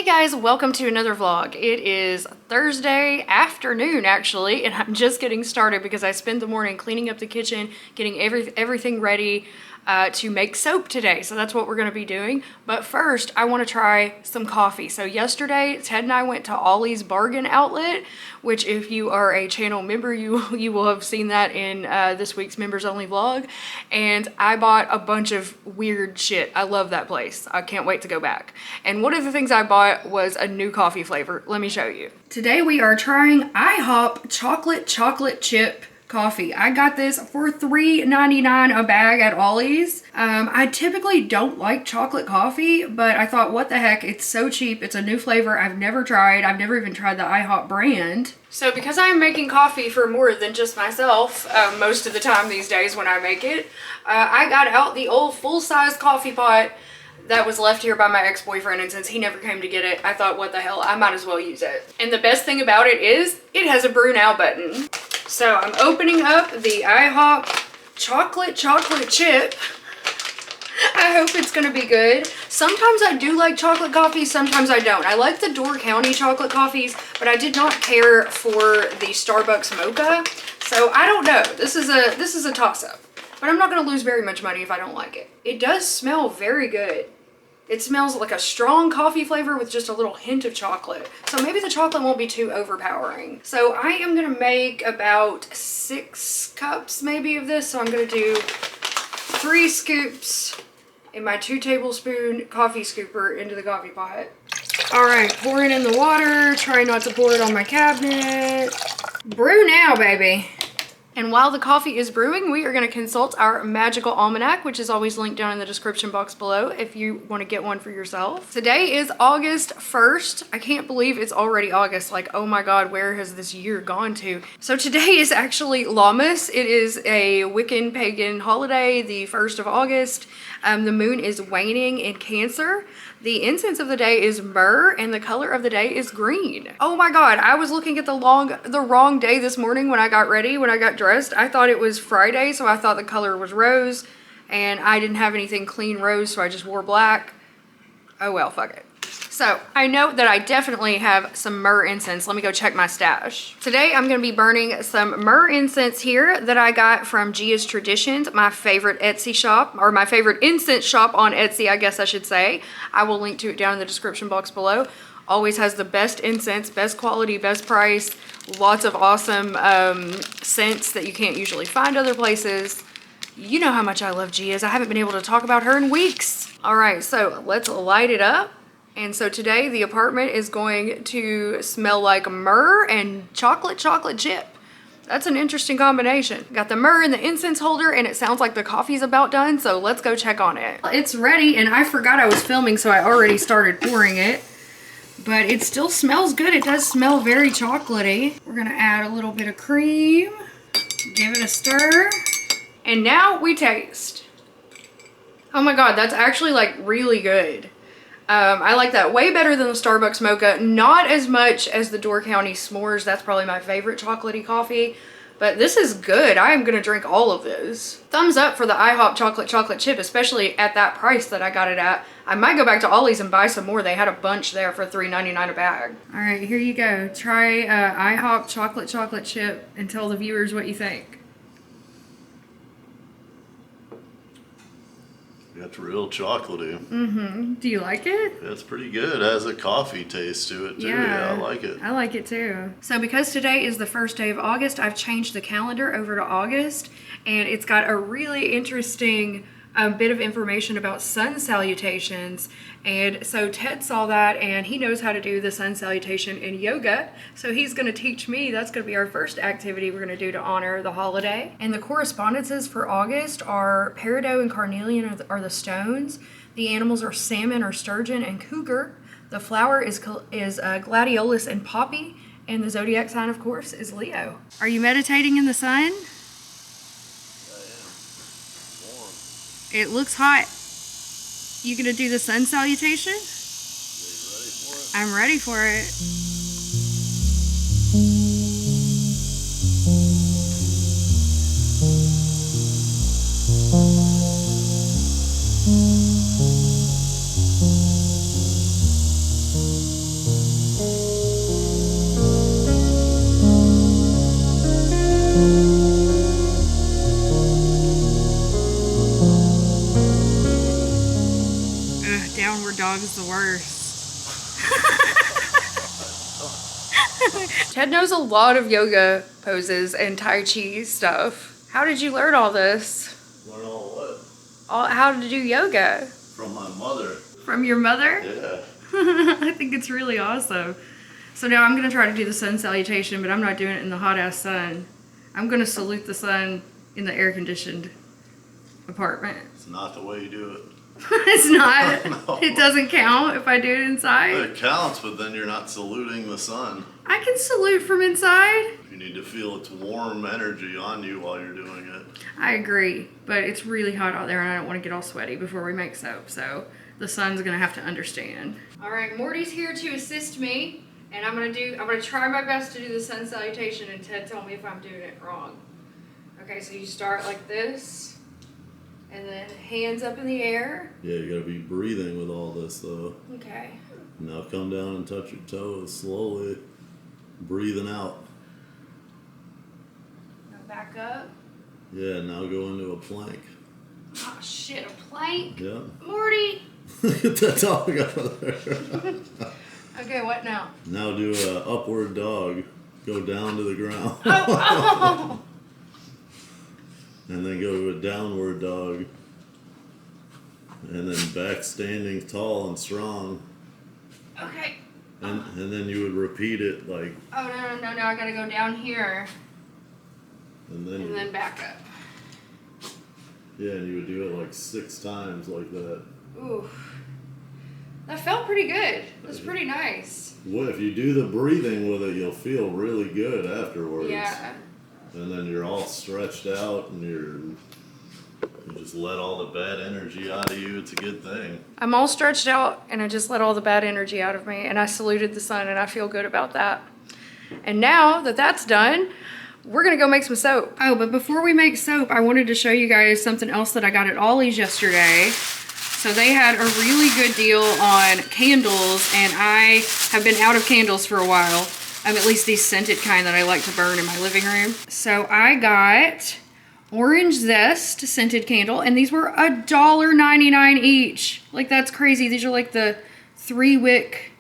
guys, welcome to another vlog. It is Thursday afternoon actually, and I'm just getting started because I spent the morning cleaning up the kitchen, getting everything ready to make soap today. So that's what we're going to be doing. But first, I want to try some coffee. So yesterday, Ted and I went to Ollie's Bargain Outlet, which if you are a channel member, you will have seen that in this week's members only vlog. And I bought a bunch of weird shit. I love that place. I can't wait to go back. And one of the things I bought was a new coffee flavor. Let me show you. Today we are trying IHOP chocolate chip coffee. I got this for $3.99 a bag at Ollie's. I typically don't like chocolate coffee, but I thought, what the heck, it's so cheap. It's a new flavor I've never tried. I've never even tried the IHOP brand. So because I'm making coffee for more than just myself most of the time these days when I make it, I got out the old full-size coffee pot that was left here by my ex-boyfriend, and since he never came to get it, I thought, what the hell, I might as well use it. And the best thing about it is it has a brew now button. So I'm opening up the IHOP chocolate chip. I hope it's gonna be good. Sometimes I do like chocolate coffee, sometimes I don't. I like the Door County chocolate coffees, but I did not care for the Starbucks mocha. So I don't know. This is a toss-up. But I'm not gonna lose very much money if I don't like it. It does smell very good. It smells like a strong coffee flavor with just a little hint of chocolate. So maybe the chocolate won't be too overpowering. So I am gonna make about 6 cups maybe of this. So I'm gonna do 3 scoops in my 2 tablespoon coffee scooper into the coffee pot. All right, pouring in the water. Try not to pour it on my cabinet. Brew now, baby. And while the coffee is brewing, we are going to consult our magical almanac, which is always linked down in the description box below if you want to get one for yourself. Today is August 1st. I can't believe it's already August. Like, oh my God, where has this year gone to? So today is actually Lammas. It is a Wiccan pagan holiday, the 1st of August. The moon is waning in Cancer. The incense of the day is myrrh, and the color of the day is green. Oh my God, I was looking at the wrong day this morning when I got ready, when I got dressed. I thought it was Friday, so I thought the color was rose, and I didn't have anything clean rose, so I just wore black. Oh well, fuck it. So I know that I definitely have some myrrh incense. Let me go check my stash. Today I'm gonna be burning some myrrh incense here that I got from Gia's Traditions, my favorite Etsy shop, or my favorite incense shop on Etsy, I guess I should say. I will link to it down in the description box below. Always has the best incense, best quality, best price, lots of awesome scents that you can't usually find other places. You know how much I love Gia's. I haven't been able to talk about her in weeks. All right, so let's light it up. And so today the apartment is going to smell like myrrh and chocolate chip. That's an interesting combination. Got the myrrh in the incense holder, and it sounds like the coffee's about done, so let's go check on it. It's ready, and I forgot I was filming, so I already started pouring it. But it still smells good. It does smell very chocolatey. We're gonna add a little bit of cream, give it a stir, and now we taste. Oh my God, that's actually like really good. I like that way better than the Starbucks mocha. Not as much as the Door County s'mores. That's probably my favorite chocolatey coffee. But this is good. I am going to drink all of this. Thumbs up for the IHOP chocolate chip, especially at that price that I got it at. I might go back to Ollie's and buy some more. They had a bunch there for $3.99 a bag. All right, here you go. Try IHOP chocolate chip and tell the viewers what you think. That's real chocolatey. Mm-hmm. Do you like it? That's pretty good. It has a coffee taste to it too. Yeah, I like it. I like it too. So because today is the first day of August, I've changed the calendar over to August, and it's got a really interesting bit of information about sun salutations. And so Ted saw that, and he knows how to do the sun salutation in yoga. So he's going to teach me. That's going to be our first activity we're going to do to honor the holiday. And the correspondences for August are peridot and carnelian are the stones. The animals are salmon or sturgeon and cougar. The flower is gladiolus and poppy. And the zodiac sign, of course, is Leo. Are you meditating in the sun? It looks hot. You gonna do the sun salutation? I'm ready for it. Ted knows a lot of yoga poses and Tai Chi stuff. How did you learn all this? Learn all what? How to do yoga? From my mother. From your mother? Yeah. I think it's really awesome. So now I'm going to try to do the sun salutation, but I'm not doing it in the hot ass sun. I'm going to salute the sun in the air conditioned apartment. It's not the way you do it. It's not. No. It doesn't count if I do it inside. It counts, but then you're not saluting the sun. I can salute from inside. You need to feel its warm energy on you while you're doing it. I agree, but it's really hot out there and I don't want to get all sweaty before we make soap, so the sun's gonna have to understand. All right, Morty's here to assist me, and I'm gonna try my best to do the sun salutation, and Ted tell me if I'm doing it wrong. Okay, so you start like this, and then hands up in the air. Yeah, you gotta be breathing with all this though. Okay. Now come down and touch your toes slowly, breathing out. Now back up. Yeah, now go into a plank. Oh shit, a plank? Yeah. Morty! Look at that dog over there. Okay, what now? Now do a upward dog. Go down to the ground. Oh! And then go to a downward dog. And then back standing tall and strong. Okay. And then you would repeat it like. Oh, no, I gotta go down here. And And then back up. Yeah, and you would do it like 6 times like that. Ooh. That felt pretty good. It was pretty nice. Well, if you do the breathing with it, you'll feel really good afterwards. Yeah. And then you're all stretched out and you just let all the bad energy out of you. It's a good thing. I'm all stretched out and I just let all the bad energy out of me and I saluted the sun and I feel good about that. And now that that's done, we're gonna go make some soap. Oh, but before we make soap, I wanted to show you guys something else that I got at Ollie's yesterday. So they had a really good deal on candles and I have been out of candles for a while. At least these scented kind that I like to burn in my living room. So I got Orange Zest scented candle and these were $1.99 each. Like that's crazy. These are like the 3-wick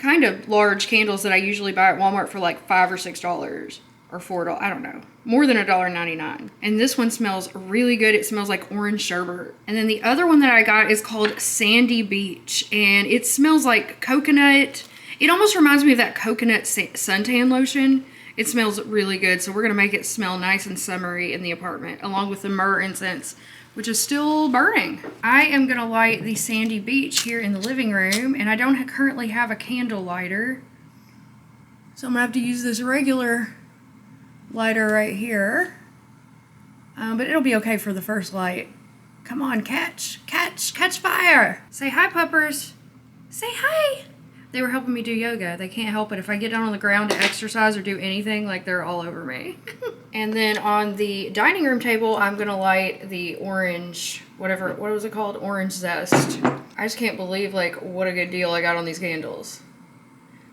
kind of large candles that I usually buy at Walmart for like $5 or $6 or $4. I don't know. More than $1.99. And this one smells really good. It smells like orange sherbet. And then the other one that I got is called Sandy Beach and it smells like coconut. It almost reminds me of that coconut suntan lotion. It smells really good, so we're gonna make it smell nice and summery in the apartment, along with the myrrh incense, which is still burning. I am gonna light the Sandy Beach here in the living room, and I don't currently have a candle lighter. So I'm gonna have to use this regular lighter right here. But it'll be okay for the first light. Come on, catch fire. Say hi, puppers. Say hi. They were helping me do yoga. They can't help it. If I get down on the ground to exercise or do anything, like they're all over me. And then on the dining room table, I'm gonna light the orange, what was it called? Orange Zest. I just can't believe like what a good deal I got on these candles.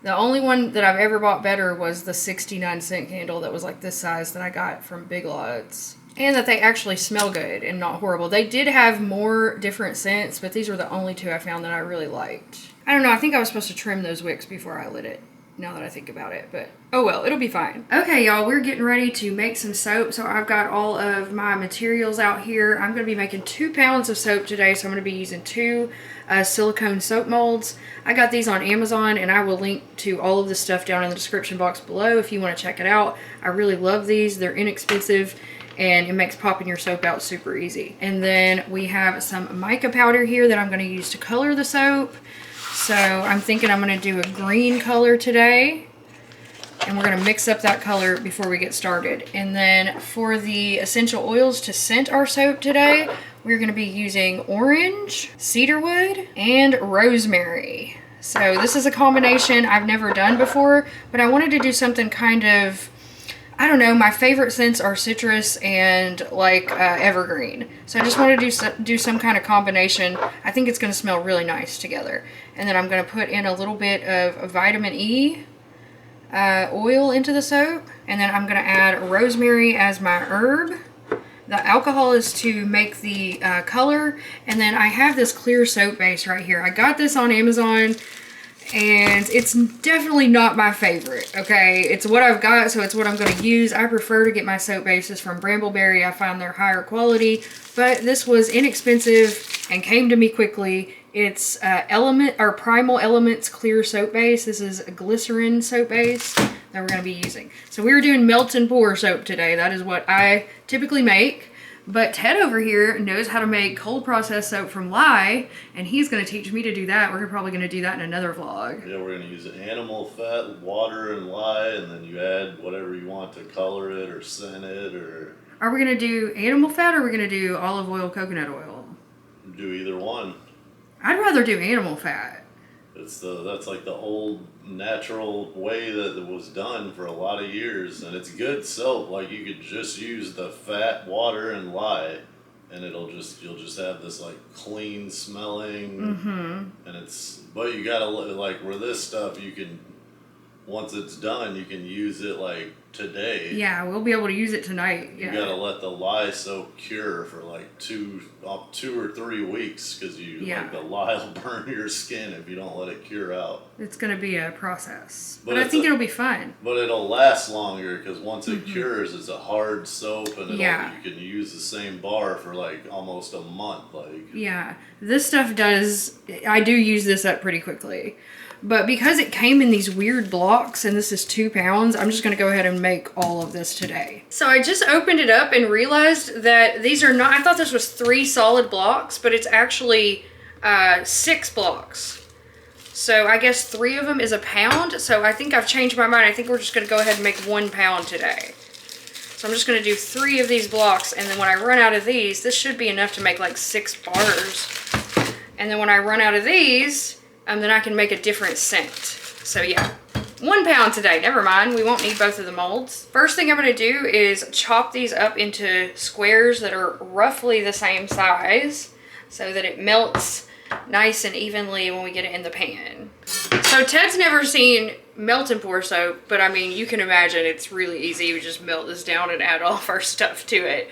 The only one that I've ever bought better was the 69-cent candle that was like this size that I got from Big Lots. And that they actually smell good and not horrible. They did have more different scents, but these were the only 2 I found that I really liked. I don't know, I think I was supposed to trim those wicks before I lit it, now that I think about it, but oh well, it'll be fine. Okay, y'all, we're getting ready to make some soap, so I've got all of my materials out here. I'm gonna be making 2 pounds of soap today, so I'm gonna be using 2 silicone soap molds. I got these on Amazon, and I will link to all of this stuff down in the description box below if you wanna check it out. I really love these, they're inexpensive, and it makes popping your soap out super easy. And then we have some mica powder here that I'm gonna use to color the soap. So I'm thinking I'm gonna do a green color today. And we're gonna mix up that color before we get started. And then for the essential oils to scent our soap today, we're gonna be using orange, cedarwood, and rosemary. So this is a combination I've never done before, but I wanted to do something kind of, I don't know, my favorite scents are citrus and like evergreen. So I just wanted to do some kind of combination. I think it's gonna smell really nice together. And then I'm gonna put in a little bit of vitamin E oil into the soap. And then I'm gonna add rosemary as my herb. The alcohol is to make the color. And then I have this clear soap base right here. I got this on Amazon. And it's definitely not my favorite, okay? It's what I've got, so it's what I'm going to use. I prefer to get my soap bases from Brambleberry. I find they're higher quality, but this was inexpensive and came to me quickly. It's Primal Elements Clear Soap Base. This is a glycerin soap base that we're going to be using. So we were doing melt and pour soap today. That is what I typically make. But Ted over here knows how to make cold processed soap from lye, and he's going to teach me to do that. We're probably going to do that in another vlog. Yeah, we're going to use animal fat, water, and lye, and then you add whatever you want to color it or scent it or... Are we going to do animal fat or are we going to do olive oil, coconut oil? Do either one. I'd rather do animal fat. That's like the old natural way that it was done for a lot of years, and it's good soap. Like you could just use the fat, water, and lye, and you'll just have this like clean smelling, and but you gotta like where this stuff you can, once it's done, you can use it like today. Yeah, we'll be able to use it tonight. You gotta let the lye soap cure for like 2 or 3 weeks because like the lye will burn your skin if you don't let it cure out. It's gonna be a process, but I think it'll be fun. But it'll last longer because once it cures, it's a hard soap, and you can use the same bar for like almost a month. Like this stuff I do use this up pretty quickly. But because it came in these weird blocks and this is 2 pounds, I'm just going to go ahead and make all of this today. So I just opened it up and realized that these are not, I thought this was 3 solid blocks, but it's actually 6 blocks. So I guess 3 of them is a pound. So I think I've changed my mind. I think we're just going to go ahead and make 1 pound today. So I'm just going to do 3 of these blocks. And then when I run out of these, this should be enough to make like 6 bars. And then when I run out of these, then I can make a different scent. So yeah, 1 pound today. Never mind, we won't need both of the molds. First thing I'm gonna do is chop these up into squares that are roughly the same size so that it melts nice and evenly when we get it in the pan. So Ted's never seen melt and pour soap, but I mean, you can imagine it's really easy. We just melt this down and add all of our stuff to it.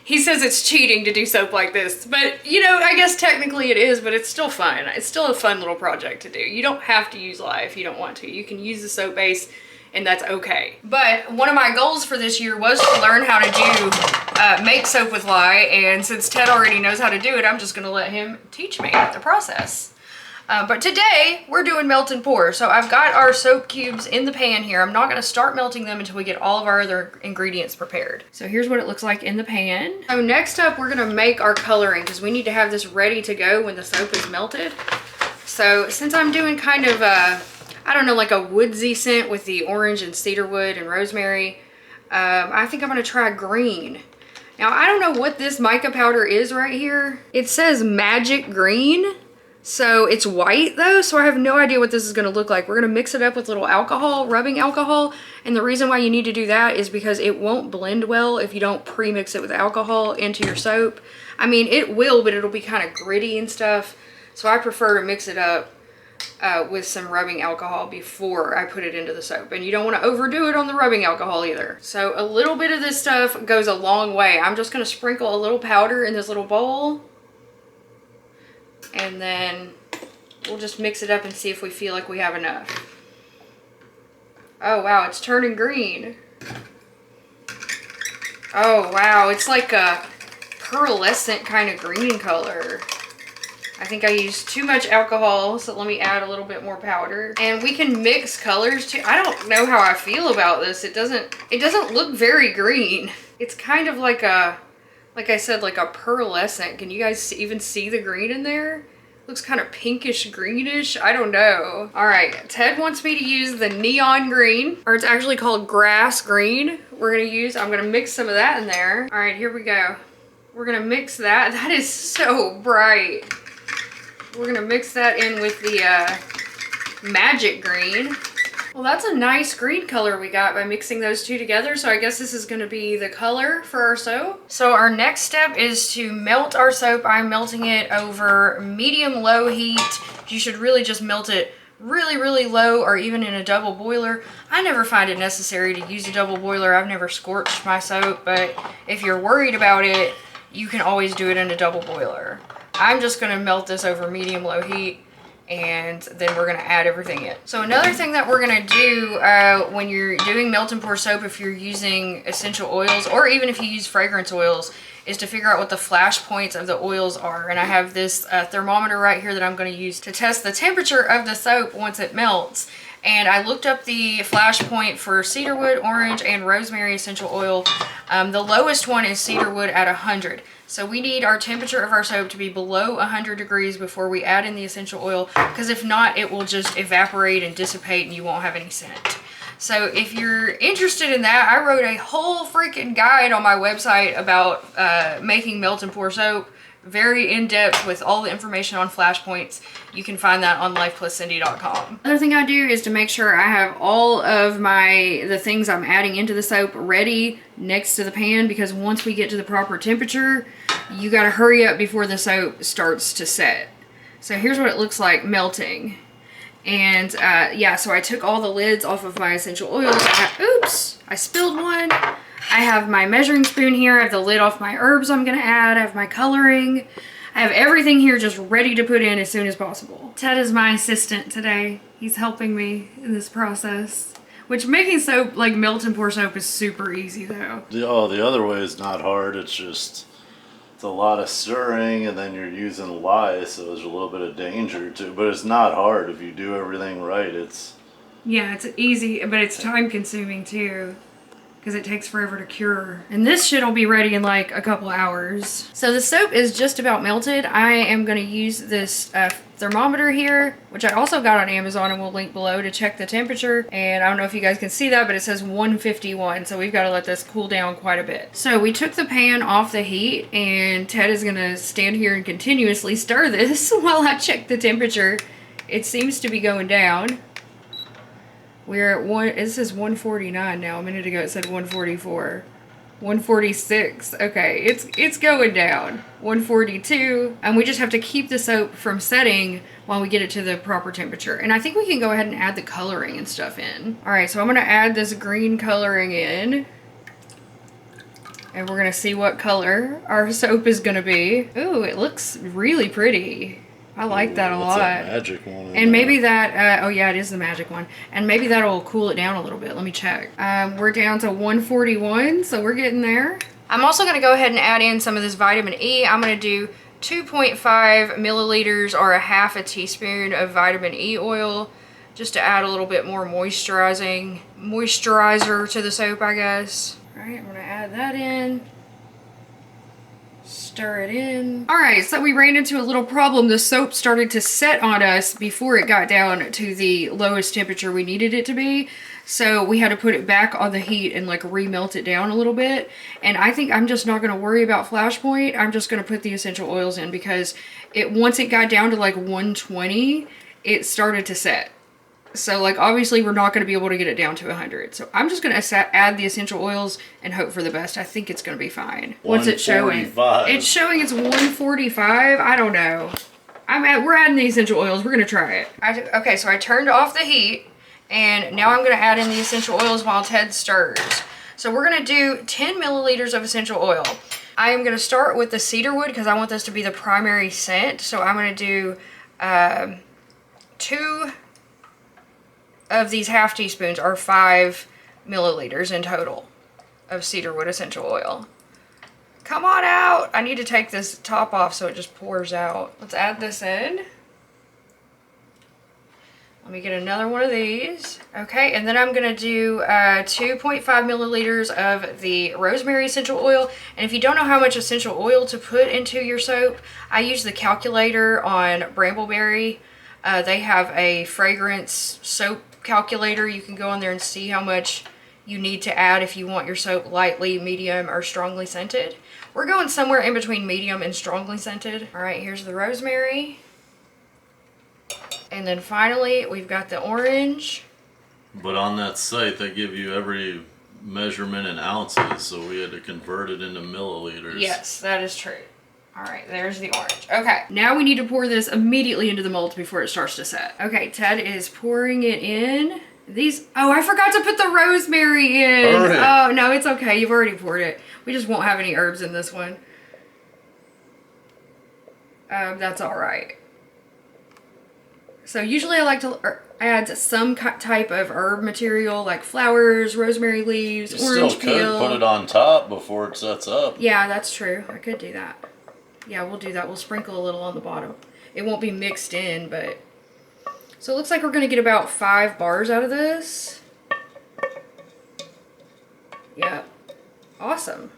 He says it's cheating to do soap like this, but you know, I guess technically it is, but it's still fun. It's still a fun little project to do. You don't have to use lye if you don't want to. You can use the soap base and that's okay. But one of my goals for this year was to learn how to make soap with lye, and since Ted already knows how to do it, I'm just gonna let him teach me the process. But today we're doing melt and pour. So I've got our soap cubes in the pan here. I'm not going to start melting them until we get all of our other ingredients prepared. So here's what it looks like in the pan. So next up, we're going to make our coloring because we need to have this ready to go when the soap is melted. So since I'm doing kind of I don't know, like a woodsy scent with the orange and cedarwood and rosemary, I think I'm going to try green. Now I don't know what this mica powder is right here. It says magic green. So it's white though, so I have no idea what this is going to look like. We're going to mix it up with little alcohol, rubbing alcohol, and the reason why you need to do that is because it won't blend well if you don't pre-mix it with alcohol into your soap. I mean, it will, but it'll be kind of gritty and stuff, so I prefer to mix it up with some rubbing alcohol before I put it into the soap. And you don't want to overdo it on the rubbing alcohol either. So a little bit of this stuff goes a long way. I'm just going to sprinkle a little powder in this little bowl. And then we'll just mix it up and see if we feel like we have enough. Oh wow, it's turning green. Oh wow, it's like a pearlescent kind of green color. I think I used too much alcohol, so let me add a little bit more powder. And we can mix colors too. I don't know how I feel about this. It doesn't look very green. It's kind of like a, like I said, like a pearlescent. Can you guys even see the green in there? Looks kind of pinkish greenish. I don't know. All right, Ted wants me to use the neon green, or it's actually called grass green. I'm gonna mix some of that in there. All right, here we go. We're gonna mix that. That is so bright. We're gonna mix that in with the magic green. Well, that's a nice green color we got by mixing those two together. So I guess this is gonna be the color for our soap. So our next step is to melt our soap. I'm melting it over medium-low heat. You should really just melt it really, really low, or even in a double boiler. I never find it necessary to use a double boiler. I've never scorched my soap, but if you're worried about it, you can always do it in a double boiler. I'm just gonna melt this over medium-low heat and then we're gonna add everything in. So another thing that we're gonna do when you're doing melt and pour soap, if you're using essential oils, or even if you use fragrance oils, is to figure out what the flash points of the oils are. And I have this thermometer right here that I'm gonna use to test the temperature of the soap once it melts. And I looked up the flash point for cedarwood, orange, and rosemary essential oil. The lowest one is cedarwood at 100. So we need our temperature of our soap to be below 100 degrees before we add in the essential oil, because if not, it will just evaporate and dissipate and you won't have any scent. So if you're interested in that, I wrote a whole freaking guide on my website about making melt and pour soap. Very in-depth with all the information on flash points. You can find that on lifepluscindy.com. Another thing I do is to make sure I have all of the things I'm adding into the soap ready next to the pan, because once we get to the proper temperature, you gotta hurry up before the soap starts to set. So here's what it looks like melting. And yeah, so I took all the lids off of my essential oils. Oops, I spilled one. I have my measuring spoon here. I have the lid off my herbs I'm gonna add. I have my coloring. I have everything here just ready to put in as soon as possible. Ted is my assistant today. He's helping me in this process. Which, making soap, like melt and pour soap, is super easy though. The other way is not hard. It's just, it's a lot of stirring, and then you're using lye, so there's a little bit of danger too. But it's not hard if you do everything right. Yeah, it's easy, but it's time consuming too, because it takes forever to cure. And this shit will be ready in like a couple hours. So the soap is just about melted. I am gonna use this thermometer here, which I also got on Amazon and will link below, to check the temperature. And I don't know if you guys can see that, but it says 151. So we've got to let this cool down quite a bit. So we took the pan off the heat, and Ted is gonna stand here and continuously stir this while I check the temperature. It seems to be going down. We're at it says 149 now. A minute ago it said 144. 146. Okay, it's going down. 142. And we just have to keep the soap from setting while we get it to the proper temperature. And I think we can go ahead and add the coloring and stuff in. Alright, so I'm gonna add this green coloring in. And we're gonna see what color our soap is gonna be. Ooh, it looks really pretty. I like that a lot. That magic one. And maybe that, oh yeah, it is the magic one. And maybe that'll cool it down a little bit. Let me check. We're down to 141, so we're getting there. I'm also gonna go ahead and add in some of this vitamin E. I'm gonna do 2.5 milliliters or a half a teaspoon of vitamin E oil, just to add a little bit more moisturizer to the soap, I guess. All right, I'm gonna add that in. Stir it in. Alright, so we ran into a little problem. The soap started to set on us before it got down to the lowest temperature we needed it to be. So we had to put it back on the heat and like remelt it down a little bit. And I think I'm just not going to worry about flash point. I'm just going to put the essential oils in, because once it got down to like 120, it started to set. So like obviously we're not going to be able to get it down to 100. So I'm just going to add the essential oils and hope for the best. I think it's going to be fine. What's it showing? It's showing it's 145. I don't know. We're adding the essential oils. We're going to try it. Okay, so I turned off the heat, and now I'm going to add in the essential oils while Ted stirs. So we're going to do 10 milliliters of essential oil. I am going to start with the cedarwood because I want this to be the primary scent. So I'm going to do 2 of these half teaspoons, or 5 milliliters in total of cedarwood essential oil. Come on out! I need to take this top off so it just pours out. Let's add this in. Let me get another one of these. Okay, and then I'm gonna do 2.5 milliliters of the rosemary essential oil. And if you don't know how much essential oil to put into your soap, I use the calculator on Brambleberry. They have a fragrance soap calculator. You can go on there and see how much you need to add if you want your soap lightly, medium, or strongly scented. We're going somewhere in between medium and strongly scented. All right, here's the rosemary. And then finally, we've got the orange. But on that site, they give you every measurement in ounces, so we had to convert it into milliliters. Yes, that is true. All right, there's the orange. Okay, now we need to pour this immediately into the mold before it starts to set. Okay, Ted is pouring it in. Oh, I forgot to put the rosemary in. Oh, no, it's okay. You've already poured it. We just won't have any herbs in this one. That's all right. So usually I like to add some type of herb material like flowers, rosemary leaves, orange peel. Put it on top before it sets up. Yeah, that's true. I could do that. Yeah, we'll do that. We'll sprinkle a little on the bottom. It won't be mixed in, but... So it looks like we're going to get about 5 bars out of this. Yeah. Awesome.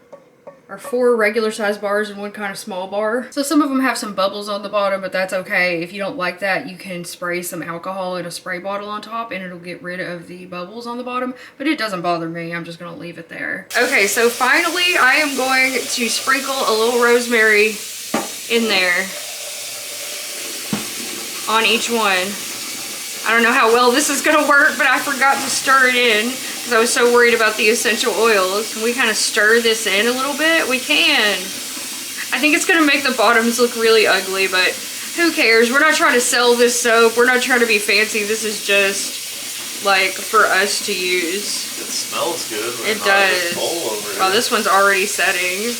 Or 4 regular size bars and 1 kind of small bar. So some of them have some bubbles on the bottom, but that's okay. If you don't like that, you can spray some alcohol in a spray bottle on top and it'll get rid of the bubbles on the bottom, but it doesn't bother me. I'm just gonna leave it there. Okay, so finally I am going to sprinkle a little rosemary in there on each one. I don't know how well this is gonna work, but I forgot to stir it in because I was so worried about the essential oils. Can we kind of stir this in a little bit? We can. I think it's gonna make the bottoms look really ugly, but who cares? We're not trying to sell this soap. We're not trying to be fancy. This is just like for us to use. It smells good. It does. Oh, this one's already setting.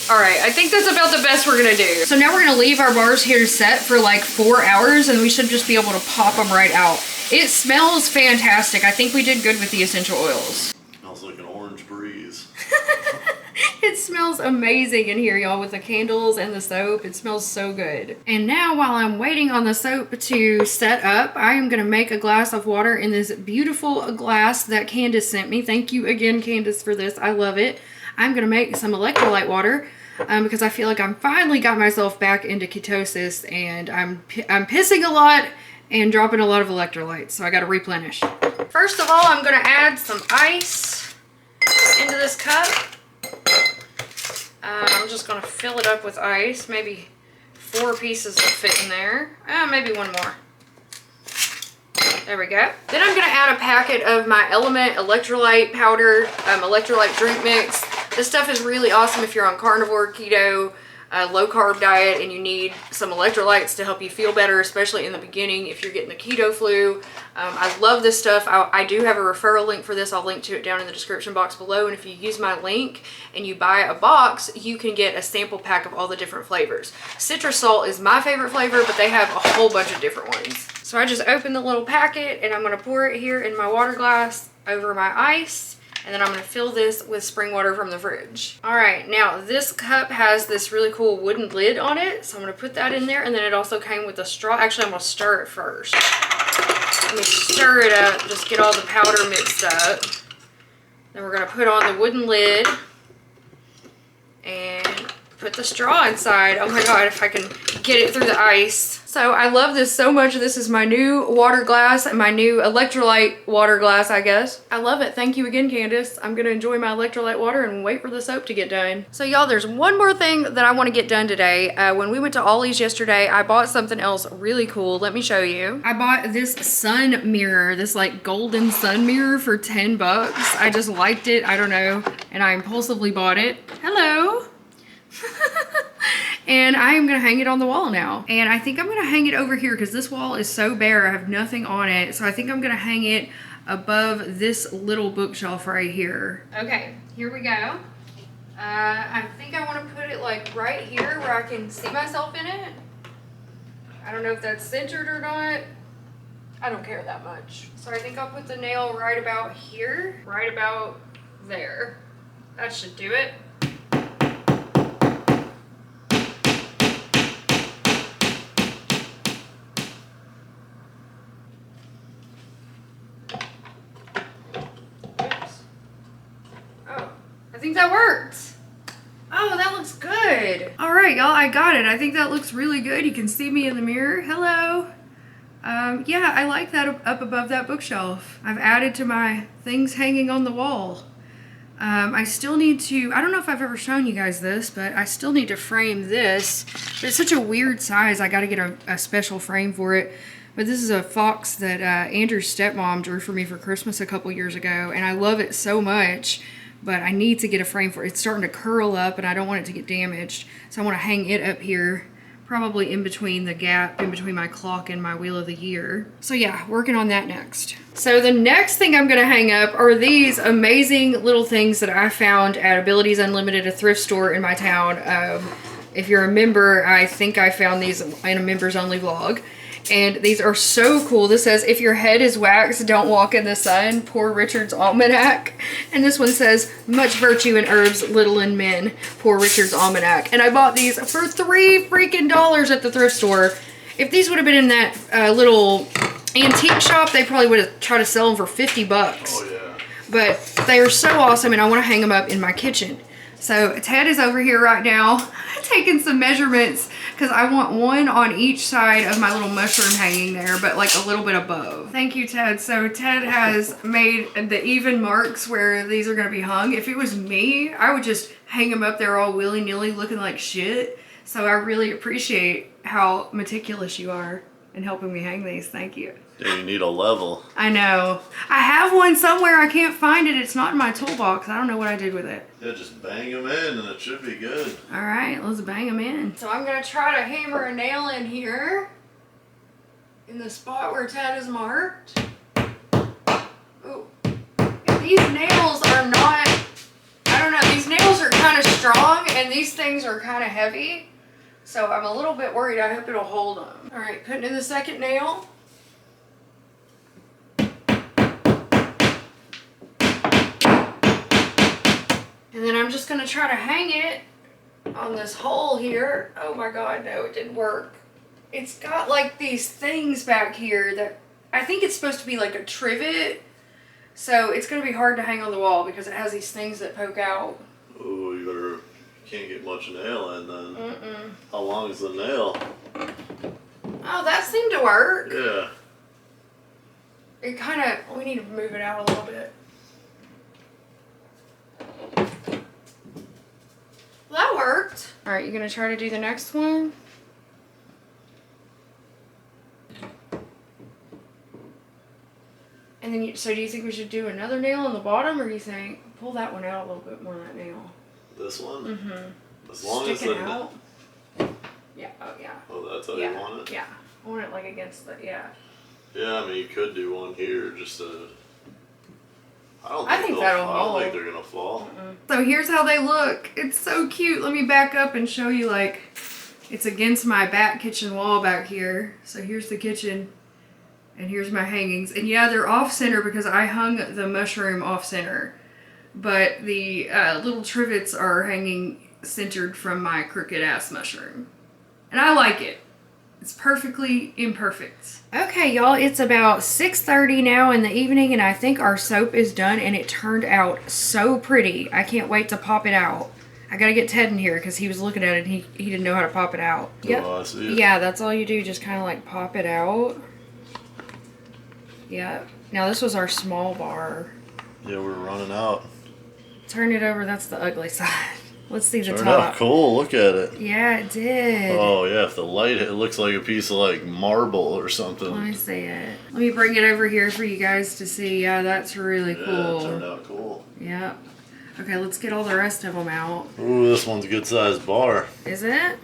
All right, I think that's about the best we're gonna do. So now we're gonna leave our bars here to set for like 4 hours and we should just be able to pop them right out. It smells fantastic. I think we did good with the essential oils. Smells like an orange breeze. It smells amazing in here, y'all, with the candles and the soap. It smells so good. And now while I'm waiting on the soap to set up, I am gonna make a glass of water in this beautiful glass that Candace sent me. Thank you again, Candace, for this. I love it. I'm gonna make some electrolyte water because I feel like I'm finally got myself back into ketosis and I'm pissing a lot and dropping a lot of electrolytes, so I gotta replenish. First of all, I'm gonna add some ice into this cup. I'm just gonna fill it up with ice. Maybe 4 pieces will fit in there. Maybe 1 more. There we go. Then I'm gonna add a packet of my Element electrolyte powder, electrolyte drink mix. This stuff is really awesome if you're on carnivore, keto, low carb diet and you need some electrolytes to help you feel better, especially in the beginning if you're getting the keto flu. I love this stuff. I do have a referral link for this. I'll link to it down in the description box below. And if you use my link and you buy a box, you can get a sample pack of all the different flavors. Citrus salt is my favorite flavor, but they have a whole bunch of different ones. So I just opened the little packet and I'm gonna pour it here in my water glass over my ice. And then I'm gonna fill this with spring water from the fridge. All right, now this cup has this really cool wooden lid on it. So I'm gonna put that in there, and then it also came with a straw. Actually, I'm gonna stir it first. Let me stir it up, just get all the powder mixed up. Then we're gonna put on the wooden lid and put the straw inside. Oh my God, if I can get it through the ice. So I love this so much. This is my new water glass, my new electrolyte water glass, I guess. I love it. Thank you again, Candace. I'm gonna enjoy my electrolyte water and wait for the soap to get done. So y'all, there's one more thing that I wanna get done today. When we went to Ollie's yesterday, I bought something else really cool. Let me show you. I bought this sun mirror, this like golden sun mirror for 10 bucks. I just liked it, I don't know, and I impulsively bought it. Hello. And I am gonna hang it on the wall now. And I think I'm gonna hang it over here because this wall is so bare, I have nothing on it. So I think I'm gonna hang it above this little bookshelf right here. Okay, here we go. I think I wanna put it like right here where I can see myself in it. I don't know if that's centered or not. I don't care that much. So I think I'll put the nail right about here, right about there. That should do it. I think that worked. Oh, that looks good. All right, y'all, I got it. I think that looks really good. You can see me in the mirror. Hello. Yeah, I like that up above that bookshelf. I've added to my things hanging on the wall. I still need to, I don't know if I've ever shown you guys this, but I still need to frame this. But it's such a weird size. I got to get a special frame for it. But this is a fox that Andrew's stepmom drew for me for Christmas a couple years ago. And I love it so much. But I need to get a frame for it. It's starting to curl up and I don't want it to get damaged. So I want to hang it up here, probably in between the gap, in between my clock and my wheel of the year. So yeah, working on that next. So the next thing I'm gonna hang up are these amazing little things that I found at Abilities Unlimited, a thrift store in my town. If you're a member, I think I found these in a members only vlog. And these are so cool. This says, if your head is waxed, don't walk in the sun. Poor Richard's Almanac. And this one says, much virtue in herbs, little in men. Poor Richard's Almanac. And I bought these for $3 freaking at the thrift store. If these would have been in that little antique shop, they probably would have tried to sell them for 50 bucks. Oh, yeah. But they are so awesome, and I want to hang them up in my kitchen. So Ted is over here right now taking some measurements because I want one on each side of my little mushroom hanging there, but like a little bit above. Thank you, Ted. So Ted has made the even marks where these are going to be hung. If it was me, I would just hang them up there all willy-nilly looking like shit. So I really appreciate how meticulous you are in helping me hang these. Thank you. Yeah, you need a level. I know. I have one somewhere. I can't find it. It's not in my toolbox. I don't know what I did with it. Yeah, just bang them in and it should be good. All right, let's bang them in. So I'm going to try to hammer a nail in here in the spot where Ted is marked. Ooh. These nails are not, I don't know, these nails are kind of strong and these things are kind of heavy. So I'm a little bit worried. I hope it'll hold them. All right, putting in the second nail. And then I'm just going to try to hang it on this hole here. Oh my God, no, it didn't work. It's got like these things back here that I think it's supposed to be like a trivet. So it's going to be hard to hang on the wall because it has these things that poke out. Oh, you can't get much nail in then. How long is the nail? Oh, that seemed to work. Yeah. It kind of, we need to move it out a little bit. Well, that worked. All right, you gonna try to do the next one? And then, so do you think we should do another nail on the bottom, or do you think pull that one out a little bit more than that nail? This one? Mm-hmm. As long as Sticking out. Yeah. Oh yeah. Oh, that's how Yeah. you want it? Yeah. I want it like against the yeah. Yeah, I mean, you could do one here just to. I think that'll hold. I don't think they're gonna fall. So here's how they look. It's so cute. Let me back up and show you, like, it's against my back kitchen wall back here. So here's the kitchen and here's my hangings. And yeah, they're off center because I hung the mushroom off center. But the little trivets are hanging centered from my crooked ass mushroom. And I like it. It's perfectly imperfect. Okay, y'all, it's about 6:30 now in the evening, and I think our soap is done, and it turned out so pretty. I can't wait to pop it out. I gotta get Ted in here because he was looking at it and he didn't know how to pop it out. Yep. Oh, I see it. Yeah, that's all you do, just kind of like pop it out. Yep. Now this was our small bar. Yeah, we're running out. Turn it over, that's the ugly side. Let's see the Turned top. out cool, look at it. Yeah, it did. Oh yeah, if the light, it looks like a piece of like marble or something. Let me see it. Let me bring it over here for you guys to see. Yeah, that's really cool. Yeah, it turned out cool. Yep. Okay, let's get all the rest of them out. Ooh, this one's a good sized bar. Is it?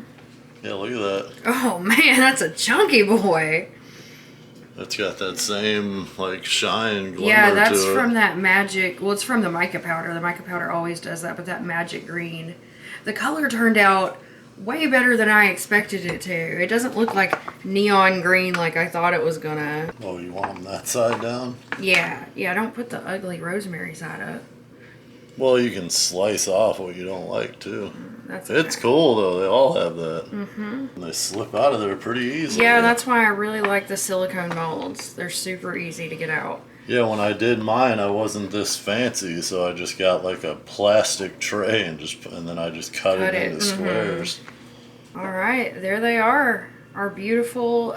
Yeah, look at that. Oh man, that's a chunky boy. It's got that same like shine glimmer Yeah, that's to it. from that magic. Well, it's from the mica powder. The mica powder always does that, but that magic green. The color turned out way better than I expected it to. It doesn't look like neon green like I thought it was gonna. Oh, you want them that side down? Yeah, don't put the ugly rosemary side up. Well, you can slice off what you don't like too. That's It's okay. cool though. They all have that. And they slip out of there pretty easily. Yeah, that's why I really like the silicone molds. They're super easy to get out. Yeah, when I did mine, I wasn't this fancy, so I just got like a plastic tray and then I just cut it into squares. All right, there they are. Our beautiful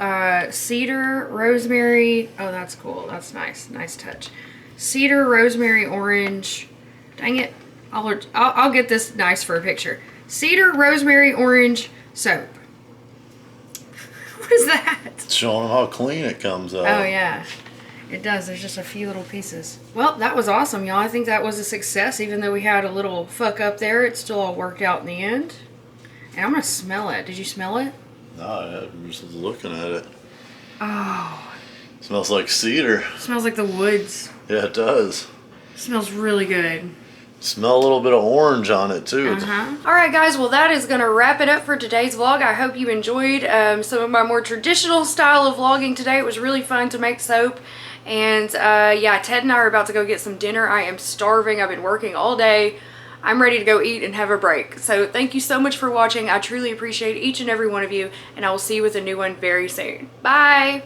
cedar, rosemary. Oh, that's cool. That's nice. Nice touch. Cedar, rosemary, orange. Dang it. I'll get this nice for a picture. Cedar, rosemary, orange soap. What is that? It's showing them how clean it comes out. Oh, yeah. It does. There's just a few little pieces. Well, that was awesome, y'all. I think that was a success. Even though we had a little fuck up there, it still all worked out in the end. And I'm going to smell it. Did you smell it? No, I'm just looking at it. Oh. Smells like cedar. It smells like the woods. Yeah, it does. It smells really good. Smell a little bit of orange on it too. All right, guys, well, that is gonna wrap it up for today's vlog. I hope you enjoyed some of my more traditional style of vlogging today. It was really fun to make soap. And yeah, Ted and I are about to go get some dinner. I am starving. I've been working all day. I'm ready to go eat and have a break. So thank you so much for watching. I truly appreciate each and every one of you, and I will see you with a new one very soon. Bye.